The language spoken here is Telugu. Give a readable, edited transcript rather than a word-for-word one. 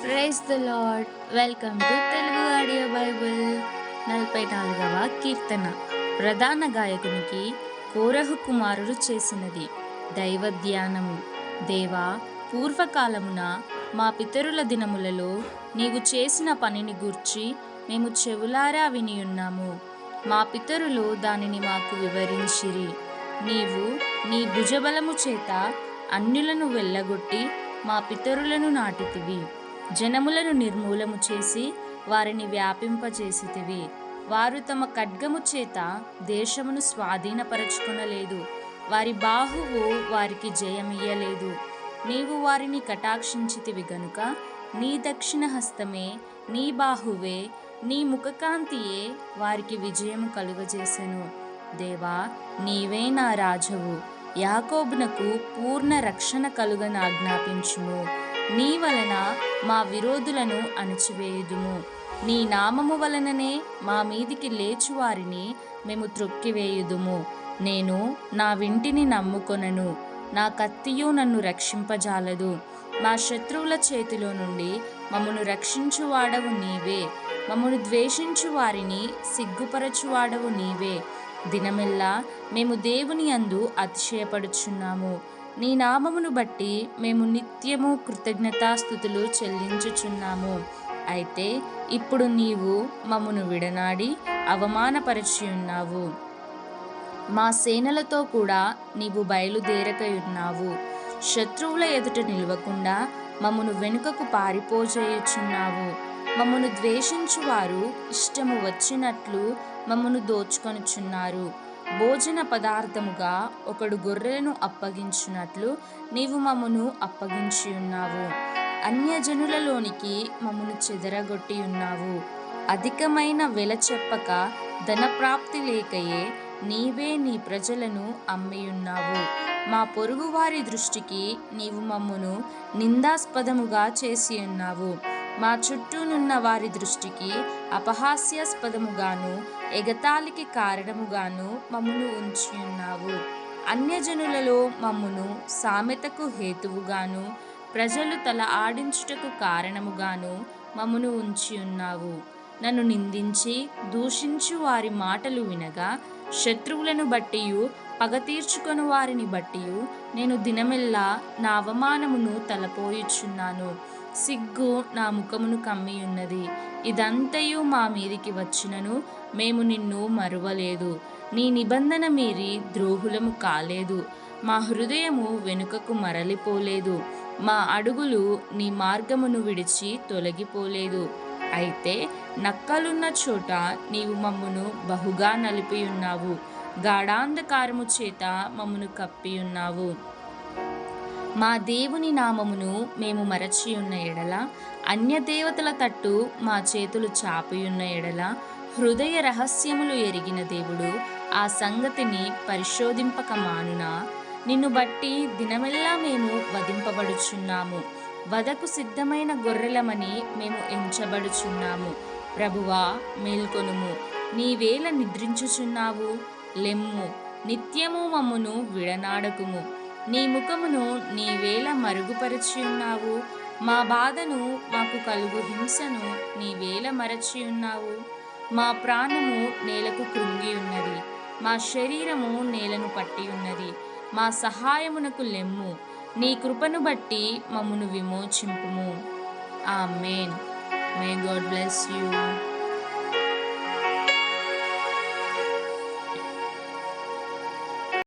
Praise the lord. Welcome to Telugu audio bible. 44వ కీర్తన. ప్రధాన గాయకునికి కోరహు కుమారుడు చేసినది. దైవ ధ్యానము. దేవా, పూర్వకాలమున మా పితరుల దినములలో నీవు చేసిన పనిని గూర్చి మేము చెవులారా వినియున్నాము. మా పితరులు దానిని మాకు వివరించిరి. నీవు నీ భుజబలము చేత అన్యులను వెళ్ళగొట్టి మా పితరులను నాటితివి. జనములను నిర్మూలము చేసి వారిని వ్యాపింపచేసితివి. వారు తమ ఖడ్గము చేత దేశమును స్వాధీనపరచుకొనలేదు. వారి బాహువు వారికి జయమియ్యలేదు. నీవు వారిని కటాక్షించితివి గనుక నీ దక్షిణ హస్తమే, నీ బాహువే, నీ ముఖకాంతియే వారికి విజయము కలుగజేసెను. దేవా, నీవే నా రాజవు. యాకోబునకు పూర్ణ రక్షణ కలుగనాజ్ఞాపించుము. నీ వలన మా విరోధులను అణచివేయుదుము. నీ నామము వలననే మా మీదికి లేచువారిని మేము త్రొక్కివేయుదుము. నేను నా వింటిని నమ్ముకొనను, నా కత్తియు నన్ను రక్షింపజాలదు. మా శత్రువుల చేతిలో నుండి మమ్మను రక్షించువాడవు నీవే. మమ్మను ద్వేషించు వారిని సిగ్గుపరచువాడవు నీవే. దినమెల్లా మేము దేవుని యందు అతిశయపడుచున్నాము. నీ నామమును బట్టి మేము నిత్యము కృతజ్ఞతాస్తుతులు చెల్లించుచున్నాము. అయితే ఇప్పుడు నీవు మమ్మను విడనాడి అవమానపరచియున్నావు. మా సేనలతో కూడా నీవు బయలుదేరకయున్నావు. శత్రువుల ఎదుట నిలవకుండా మమ్మను వెనుకకు పారిపోజేయుచున్నావు. మమ్మను ద్వేషించువారు ఇష్టము వచ్చినట్లు మమ్మను దోచుకొనుచున్నారు. భోజన పదార్థముగా ఒకడు గొర్రెలను అప్పగించినట్లు నీవు మమ్మను అప్పగించి ఉన్నావు. అన్యజనులలోనికి మమ్మను చెదరగొట్టి ఉన్నావు. అధికమైన వెల చెప్పక ధనప్రాప్తి లేకయే నీవే నీ ప్రజలను అమ్మియున్నావు. మా పొరుగువారి దృష్టికి నీవు మమ్మను నిందాస్పదముగా చేసి ఉన్నావు. మా చుట్టూనున్న వారి దృష్టికి అపహాస్యాస్పదముగాను ఎగతాళికి కారణముగాను మమ్మను ఉంచియున్నావు. అన్యజనులలో మమ్మను సామెతకు హేతువుగాను ప్రజలు తల ఆడించుటకు కారణముగాను మమ్మను ఉంచియున్నావు. నన్ను నిందించి దూషించు వారి మాటలు వినగా శత్రువులను బట్టియు పగ తీర్చుకొని వారిని బట్టియు నేను దినమెల్లా నా అవమానమును తలపోయుచున్నాను. సిగ్గు నా ముఖమును కమ్మియున్నది. ఇదంతయు మా మీదికి వచ్చినను మేము నిన్ను మరువలేదు. నీ నిబంధన మీరి ద్రోహులము కాలేదు. మా హృదయము వెనుకకు మరలిపోలేదు. మా అడుగులు నీ మార్గమును విడిచి తొలగిపోలేదు. అయితే నక్కలున్న చోట నీవు మమ్మును బహుగా నలిపియున్నావు. గాఢాంధకారము చేత మమ్మును కప్పియున్నావు. మా దేవుని నామమును మేము మరచియున్న ఎడల, అన్యదేవతల తట్టు మా చేతులు చాపియున్న ఎడల, హృదయ రహస్యములు ఎరిగిన దేవుడు ఆ సంగతిని పరిశోధింపక మానునా? నిన్ను బట్టి దినమెల్లా మేము వధింపబడుచున్నాము. వధకు సిద్ధమైన గొర్రెలమని మేము ఎంచబడుచున్నాము. ప్రభువా, మేల్కొనుము. నీవేళ నిద్రించుచున్నావు? లెమ్ము, నిత్యము మమ్మును విడనాడకుము. నీ ముఖమును నీవేళ మరుగుపరచియున్నావు? మా బాధను, మాకు కలుగు హింసను నీవేళ మరచియున్నావు? మా ప్రాణము నేలకు కృంగియున్నది. మా శరీరము నేలను పట్టియున్నది. మా సహాయమునకు లెమ్ము. నీ కృపను బట్టి మమ్మును విమోచింపుము. ఆమేన్. May god bless you.